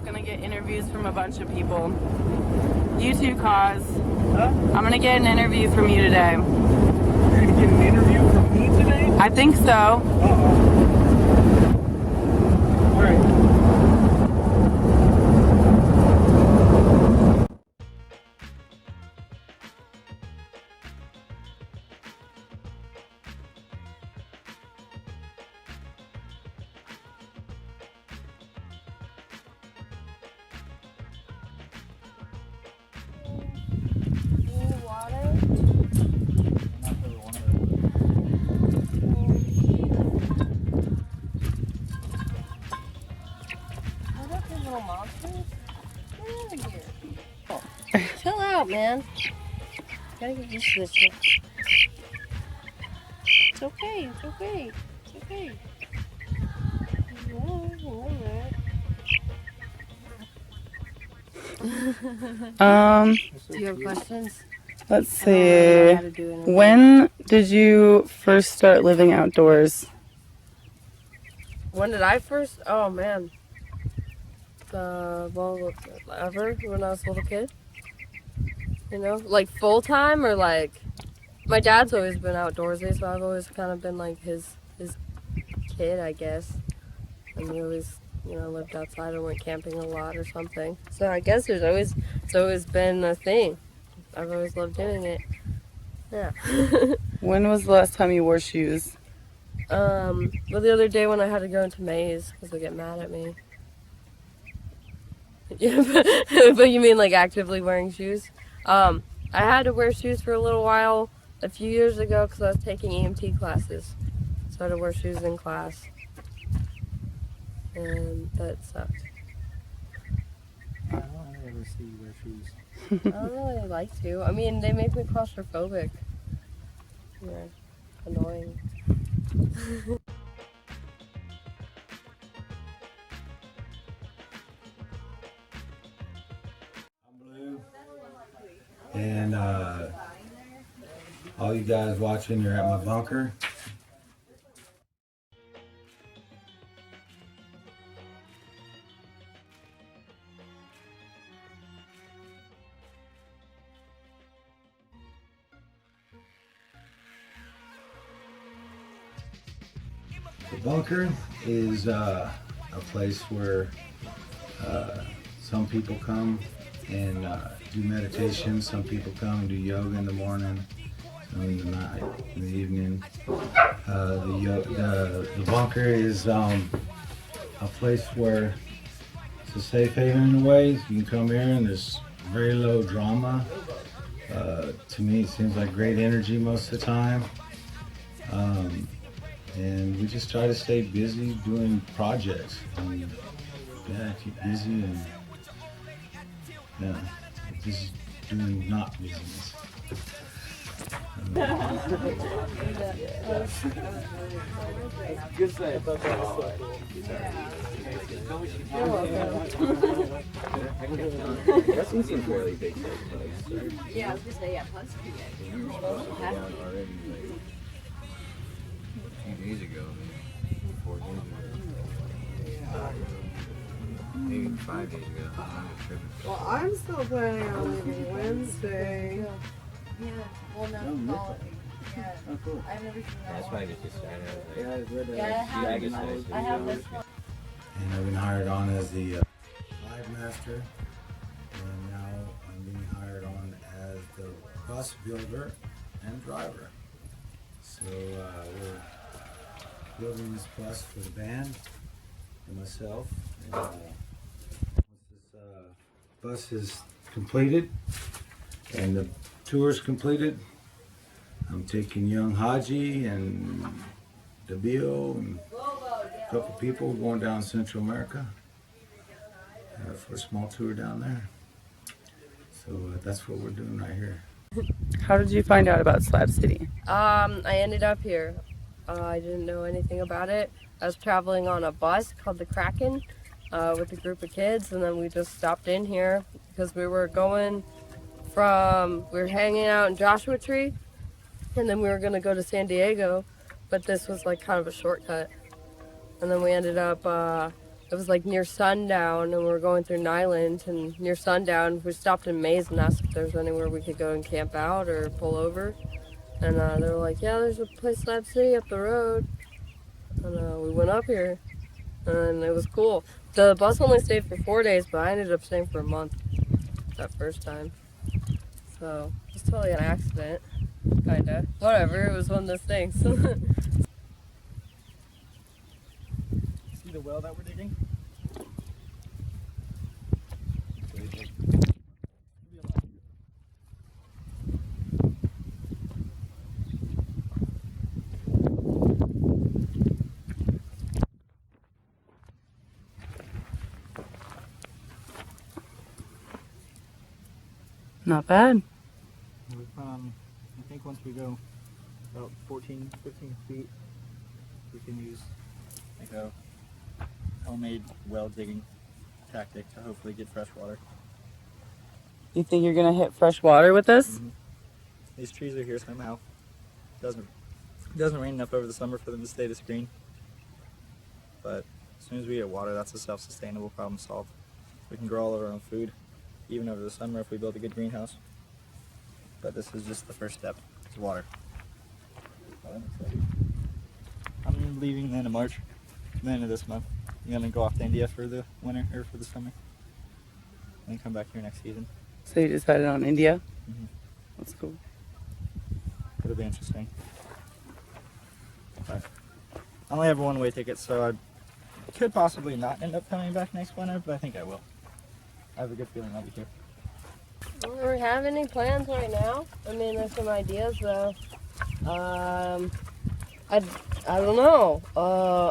gonna get interviews from a bunch of people. You too, Cause. Huh? I'm gonna get an interview from you today. You're gonna get an interview from me today? I think so. All right. Chill out, man. Gotta get used to this shit. It's okay, it's okay, it's okay. Do you have questions? Let's see. When did you first start living outdoors? When did I first? Oh man. Well, ever when I was a little kid. You know, like full time or like. My dad's always been outdoorsy, so I've always kind of been like his kid, I guess. And we always, lived outside or went camping a lot or something. So I guess it's always been a thing. I've always loved doing it. Yeah. When was the last time you wore shoes? Well, the other day when I had to go into maze because they get mad at me. Yeah, but you mean like actively wearing shoes? I had to wear shoes for a little while a few years ago because I was taking EMT classes. So I had to wear shoes in class. And that sucked. I don't ever see you wear shoes. I don't really like to. I mean, they make me claustrophobic. Yeah, annoying. I'm Blue. And all you guys watching, you're at my bunker. The bunker is a place where some people come and do meditation. Some people come and do yoga in the morning, some in the night, in the evening. The bunker is a place where it's a safe haven in a way. You can come here and there's very low drama. To me, it seems like great energy most of the time. And we just try to stay busy doing projects. And, yeah, keep busy and just doing not business. Good say. That seems fairly big. Yeah, I was gonna say, yeah, plus. A few days ago, 4 days ago. Maybe 5 days ago. I'm tripping. Well, I'm still planning on leaving Wednesday. Yeah, well, no, yeah. Oh, cool. I've never seen that. That's why I just decided. Yeah, I have this one. And I've been hired on as the flag master, and now I'm being hired on as the bus builder and driver. So we're building this bus for the band and myself. And once this bus is completed and the tour is completed, I'm taking young Haji and Dabil and a couple people going down Central America for a small tour down there. So that's what we're doing right here. How did you find out about Slab City? I ended up here. I didn't know anything about it. I was traveling on a bus called the Kraken with a group of kids, and then we just stopped in here because we were hanging out in Joshua Tree, and then we were gonna go to San Diego, but this was like kind of a shortcut. And then we ended up it was like near sundown, and we were going through Nyland, and near sundown we stopped in Maze and asked if there was anywhere we could go and camp out or pull over. And they were like, yeah, there's a place, Slab City, up the road. And we went up here, and it was cool. The bus only stayed for 4 days, but I ended up staying for a month that first time. So it was totally an accident, kinda. Whatever, it was one of those things. See the well that we're digging? Not bad. We've, I think once we go about 14, 15 feet, we can use like a homemade well digging tactic to hopefully get fresh water. You think you're gonna hit fresh water with this? These trees are here somehow. Doesn't rain enough over the summer for them to stay this green. But as soon as we get water, that's a self-sustainable problem solved. We can grow all of our own food, even over the summer if we build a good greenhouse. But this is just the first step, it's water. So I'm excited. I'm leaving the end of March, the end of this month. I'm gonna go off to India for the winter, or for the summer. And then come back here next season. So you decided on India? Mhm. That's cool. It'll be interesting. But I only have a one-way ticket, so I could possibly not end up coming back next winter, but I think I will. I have a good feeling I'll be here. Don't really have any plans right now. I mean, there's some ideas though. I don't know.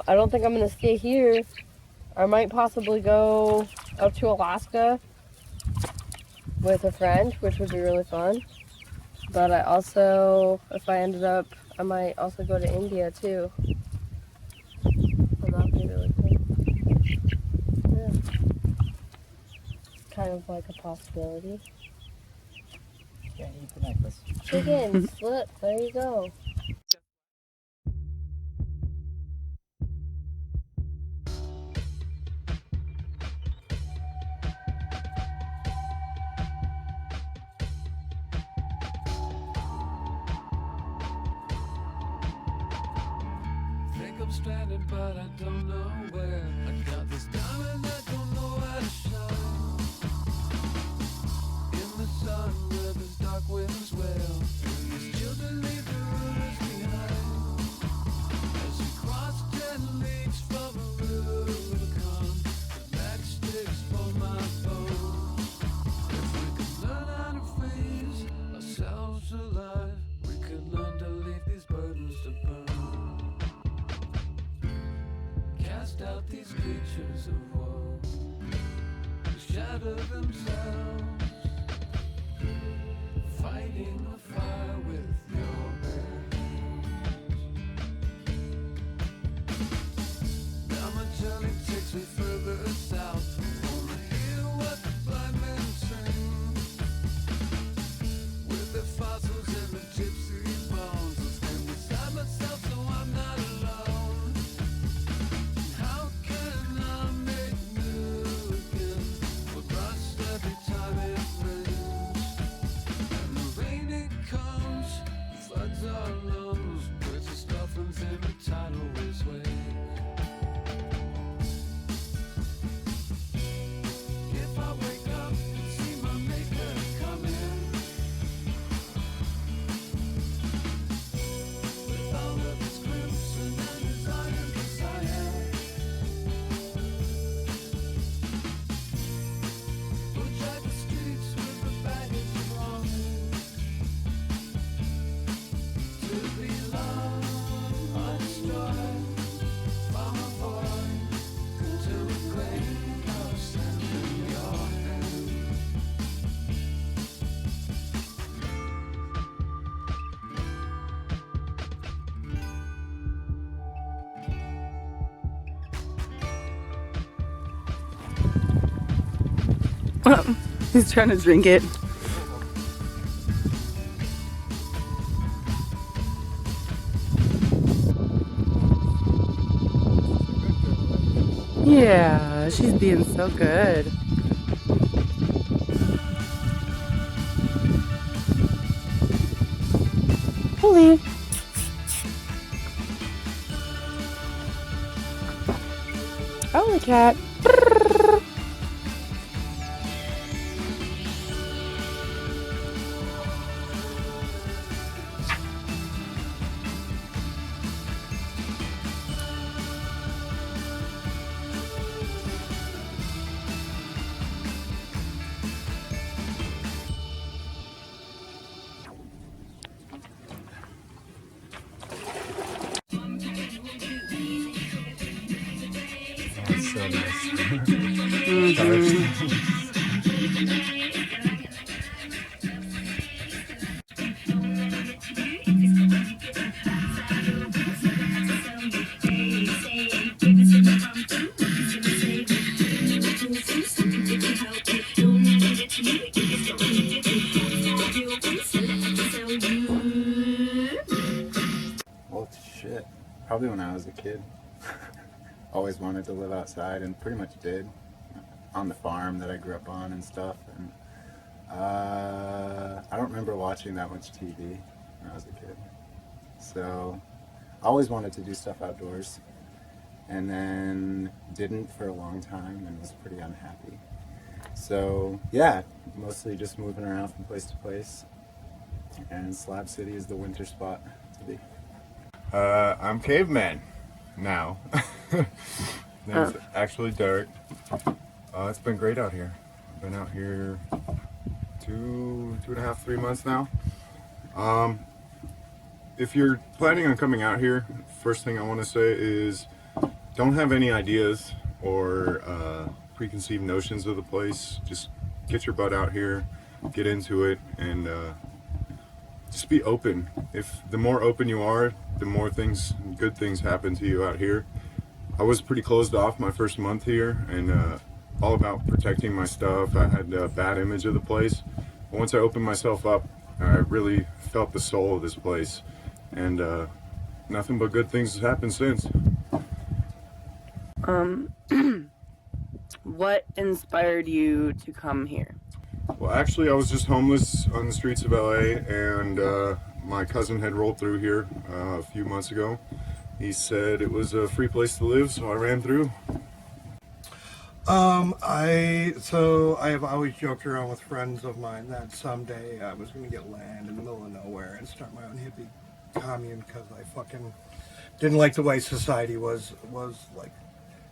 I don't think I'm gonna stay here. I might possibly go up to Alaska with a friend, which would be really fun. But I also, if I ended up, I might also go to India too. And that'd be really cool. Yeah. Kind of like a possibility. Can't eat the necklace. Chickens, look, there you go. Think I'm stranded, but I don't know where. I got this diamond, I don't know how to shine. In the sun where there's dark winds wail, these children leave their rulers behind. As we cross 10 leagues from a Rubicon, the matchsticks for my bones. If we could learn how to freeze ourselves alive, we could learn to leave these burdens to burn. Cast out these creatures of woe, who shatter themselves, fighting the fire with your hands. Now my journey takes me further south. Wanna hear what the blind men sing, with their fossils and the gypsy bones. I'll stand beside myself so I'm not alone. How can I make new again? We'll rust every time it rains. And the rain it comes, floods our lungs, breaks the stuffings in the tidal waves wake. If I wake up and see my maker coming, with all of his crimson and his iron desire, we'll drive the streets with the baggage of longing to be loved or destroyed from a void till the grain of sand in your hand. He's trying to drink it. Yeah. she's being so good. Holy. Holy cat. It's so nice. Well, shit. Probably when I was a kid. Always wanted to live outside and pretty much did. On the farm that I grew up on and stuff. And I don't remember watching that much TV when I was a kid. So I always wanted to do stuff outdoors. And then didn't for a long time and was pretty unhappy. So yeah, mostly just moving around from place to place. And Slab City is the winter spot to be. I'm Caveman now. It's actually Derek. It's been great out here. I've been out here 2.5, 3 months now. If you're planning on coming out here, first thing I want to say is don't have any ideas or preconceived notions of the place. Just get your butt out here, get into it, and just be open. If the more open you are, the more good things happen to you out here. I was pretty closed off my first month here and all about protecting my stuff. I had a bad image of the place. But once I opened myself up, I really felt the soul of this place. And nothing but good things have happened since. What inspired you to come here? Well, actually, I was just homeless on the streets of LA, and my cousin had rolled through here a few months ago. He said it was a free place to live, so I ran through. I have always joked around with friends of mine that someday I was going to get land in the middle of nowhere and start my own hippie commune because I fucking didn't like the way society was like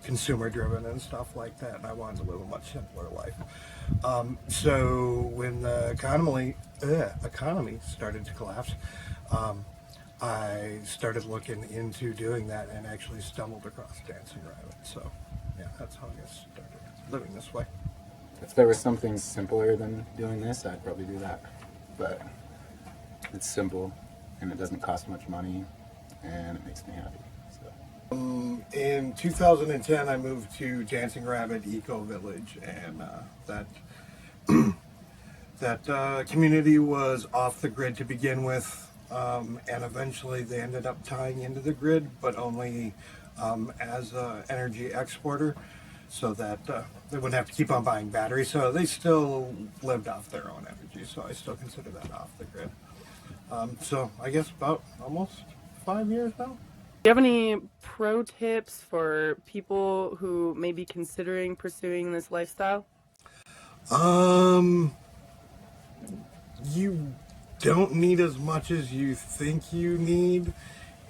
consumer driven and stuff like that, and I wanted to live a much simpler life. So when the economy started to collapse, I started looking into doing that and actually stumbled across Dancing Rabbit. So yeah, that's how I got started living this way. If there was something simpler than doing this, I'd probably do that. But it's simple, and it doesn't cost much money, and it makes me happy. So. In 2010, I moved to Dancing Rabbit Eco Village, and that community was off the grid to begin with, and eventually they ended up tying into the grid, but only as an energy exporter, so that they wouldn't have to keep on buying batteries. So they still lived off their own energy, so I still consider that off the grid. So I guess about almost 5 years now. Do you have any pro tips for people who may be considering pursuing this lifestyle? You don't need as much as you think you need,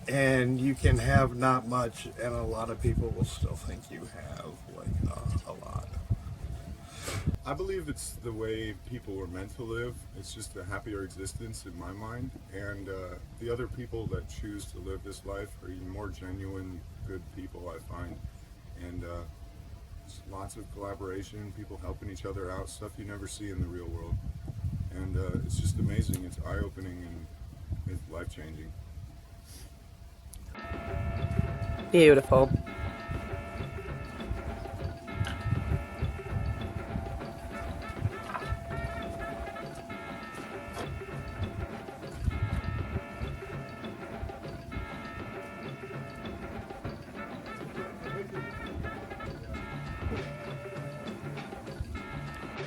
and you can have not much, and a lot of people will still think you have like a lot. I believe it's the way people were meant to live. It's just a happier existence in my mind. And the other people that choose to live this life are even more genuine, good people, I find. And just lots of collaboration, people helping each other out, stuff you never see in the real world. And it's just amazing. It's eye-opening and it's life-changing. Beautiful.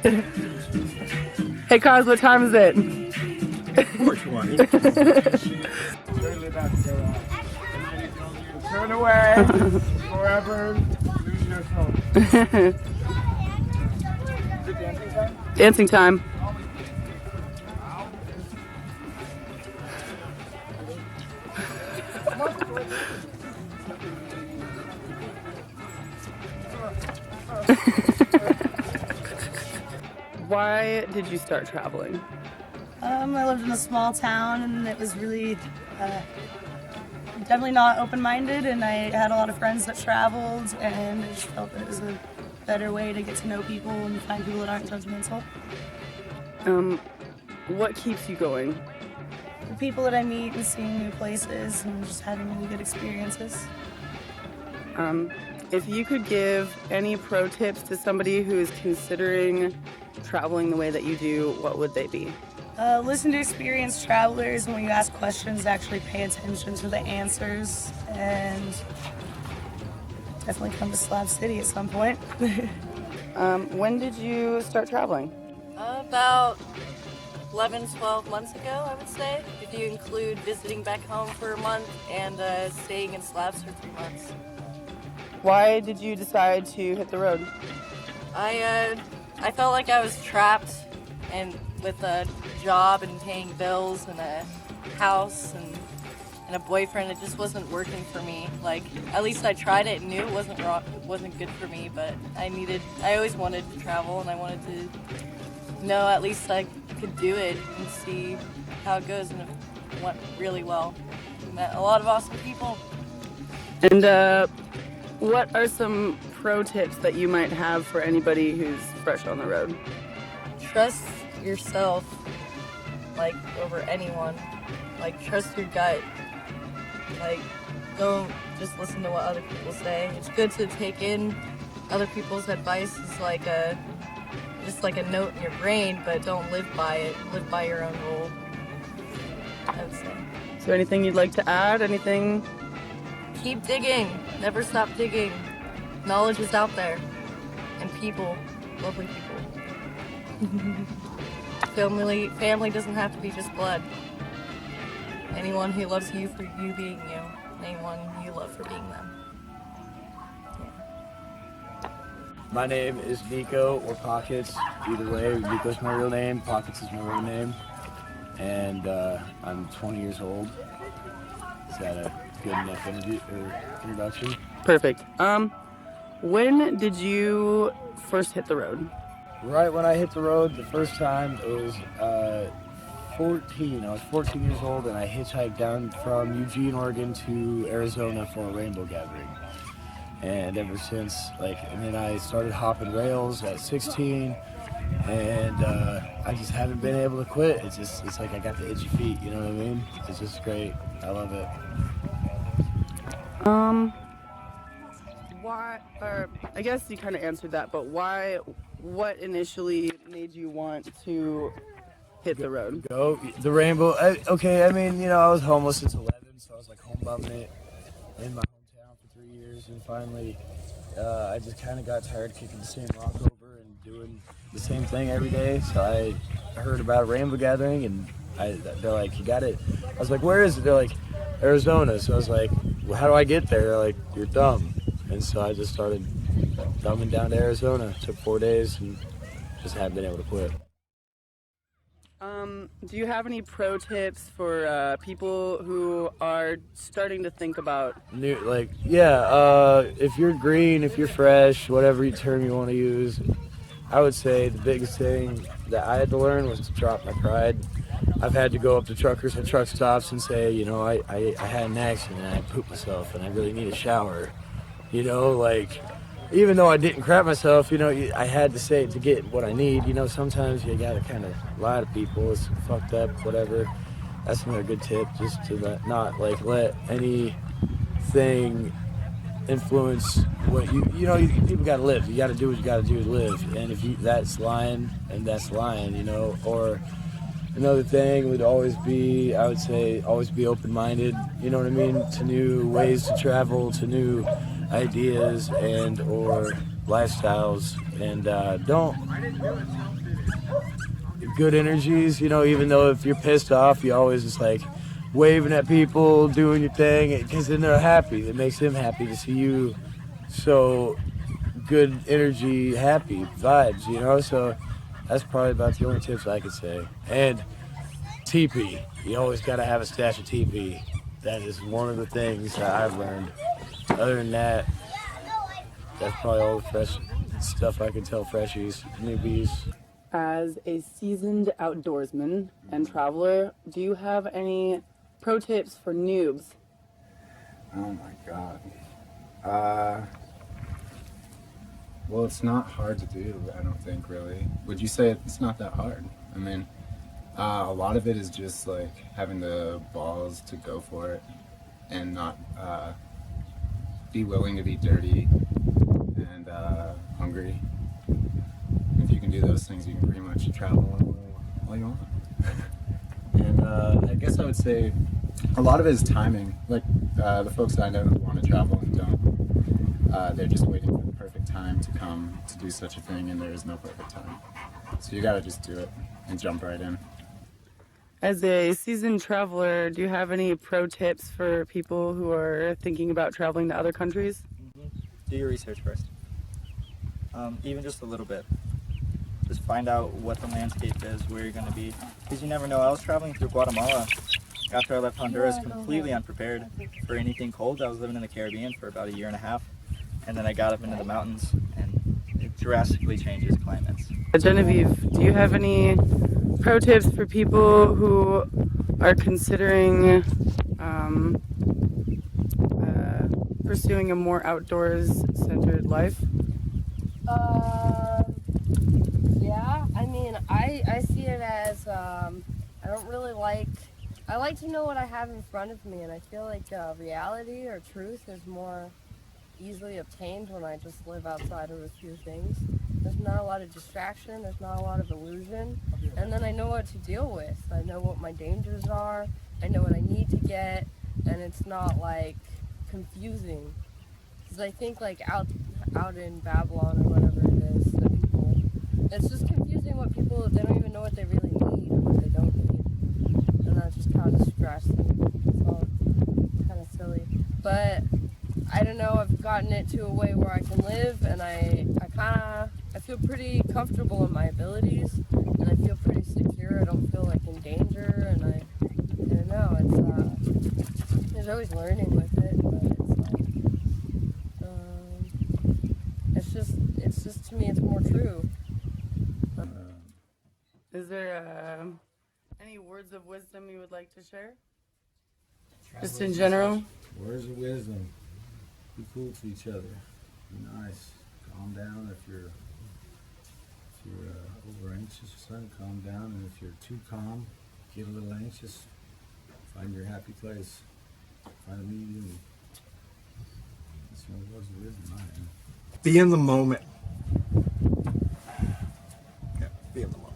Hey, Cos, what time is it? 420. Turn away forever. Lose your soul. Dancing time. Why did you start traveling? I lived in a small town and it was really definitely not open-minded, and I had a lot of friends that traveled, and I just felt that it was a better way to get to know people and find people that aren't judgmental. What keeps you going? The people that I meet and seeing new places and just having really good experiences. If you could give any pro tips to somebody who is considering traveling the way that you do, what would they be? Listen to experienced travelers, and when you ask questions, actually pay attention to the answers, and definitely come to Slab City at some point. When did you start traveling? About 11, 12 months ago, I would say, if you include visiting back home for a month and staying in Slabs for 3 months. Why did you decide to hit the road? I felt like I was trapped, and with a job and paying bills and a house and a boyfriend, it just wasn't working for me. Like, at least I tried it and knew it wasn't wrong, it wasn't good for me, but I always wanted to travel, and I wanted to know at least I could do it and see how it goes, and it went really well. Met a lot of awesome people. And what are some pro tips that you might have for anybody who's fresh on the road? Trust yourself, like, over anyone. Like, trust your gut. Like, don't just listen to what other people say. It's good to take in other people's advice as like just like a note in your brain, but don't live by it. Live by your own rule, I would say. Is there anything you'd like to add? Anything? Keep digging. Never stop digging. Knowledge is out there. And people. Lovely people. Family doesn't have to be just blood. Anyone who loves you for you being you. Anyone you love for being them. My name is Nico, or Pockets. Either way, Nico's my real name, Pockets is my real name. And I'm 20 years old. Is that a good enough introduction? Perfect. When did you first hit the road? Right when I hit the road the first time, it was 14. I was 14 years old, and I hitchhiked down from Eugene, Oregon to Arizona for a rainbow gathering. And ever since, and then I started hopping rails at 16, and I just haven't been able to quit. It's like I got the itchy feet, you know what I mean? It's just great. I love it. Why, or I guess you kind of answered that, but why, what initially made you want to hit the road? Go, the rainbow, I was homeless since 11, so I was like home bumming it in my hometown for 3 years, and finally I just kind of got tired of kicking the same rock over and doing the same thing every day, so I heard about a rainbow gathering, and they're like, you got it. I was like, where is it? They're like, Arizona. So I was like, well, how do I get there? They're like, you're dumb. And so I just started dumbing down to Arizona. It took 4 days and just haven't been able to quit. Do you have any pro tips for people who are starting to think about if you're green, if you're fresh, whatever term you want to use, I would say the biggest thing that I had to learn was to drop my pride. I've had to go up to truckers at truck stops and say, I had an accident and I pooped myself and I really need a shower. Even though I didn't crap myself, I had to say it to get what I need. Sometimes you gotta kind of lie to people. It's fucked up, whatever. That's another good tip, just to not let anything influence what people gotta live. You gotta do what you gotta do to live. And if that's lying, and that's lying, or another thing would always be, I would say, always be open-minded, you know what I mean, to new ways to travel, to new ideas and or lifestyles, and don't good energies. You know, even though if you're pissed off, you always just like waving at people, doing your thing, because then they're happy. It makes them happy to see you. So good energy, happy vibes. You know, so that's probably about the only tips I could say. And TP, you always got to have a stash of TP. That is one of the things that I've learned. Other than that, that's probably all the fresh stuff I can tell freshies, newbies. As a seasoned outdoorsman and traveler, do you have any pro tips for noobs? Oh my god. Well, it's not hard to do, I don't think, really. Would you say it's not that hard? I mean, a lot of it is just like having the balls to go for it and not be willing to be dirty and hungry. If you can do those things, you can pretty much travel all you want. And I guess I would say a lot of it is timing. Like the folks I know who want to travel and don't, they're just waiting for the perfect time to come to do such a thing, and there is no perfect time. So you gotta just do it and jump right in. As a seasoned traveler, do you have any pro tips for people who are thinking about traveling to other countries? Do your research first. Even just a little bit. Just find out what the landscape is, where you're going to be. Because you never know. I was traveling through Guatemala after I left Honduras completely unprepared for anything cold. I was living in the Caribbean for about a year and a half. And then I got up into the mountains, and it drastically changes climates. Genevieve, do you have any pro tips for people who are considering pursuing a more outdoors-centered life? Yeah, I mean, I see it as, I don't really like, I like to know what I have in front of me, and I feel like reality or truth is more easily obtained when I just live outside of a few things. There's not a lot of distraction, there's not a lot of illusion, and then I know what to deal with. I know what my dangers are, I know what I need to get, and it's not like confusing. Because I think like out in Babylon or whatever it is, that people, it's just confusing what people, they don't even know what they really need or what they don't need. And that just causes stress, and it's all kind of silly. But I don't know, I've gotten it to a way where I can live, and I feel pretty comfortable in my abilities, and I feel pretty secure. I don't feel like in danger, and I don't know, it's there's always learning with it, but it's just to me it's more true. Is there any words of wisdom you would like to share? Just in general? Words of wisdom. Be cool to each other. Be nice. Calm down if you're over anxious or something. Calm down, and if you're too calm, get a little anxious. Find your happy place. Find a medium. That's the only words of wisdom I have. Be in the moment. Yeah, be in the moment.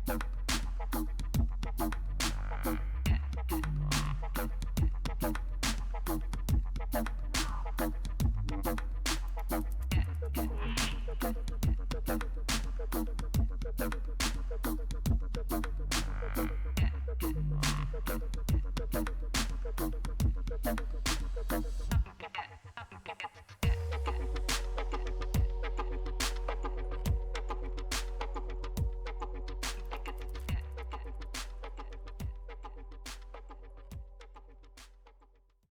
Bye.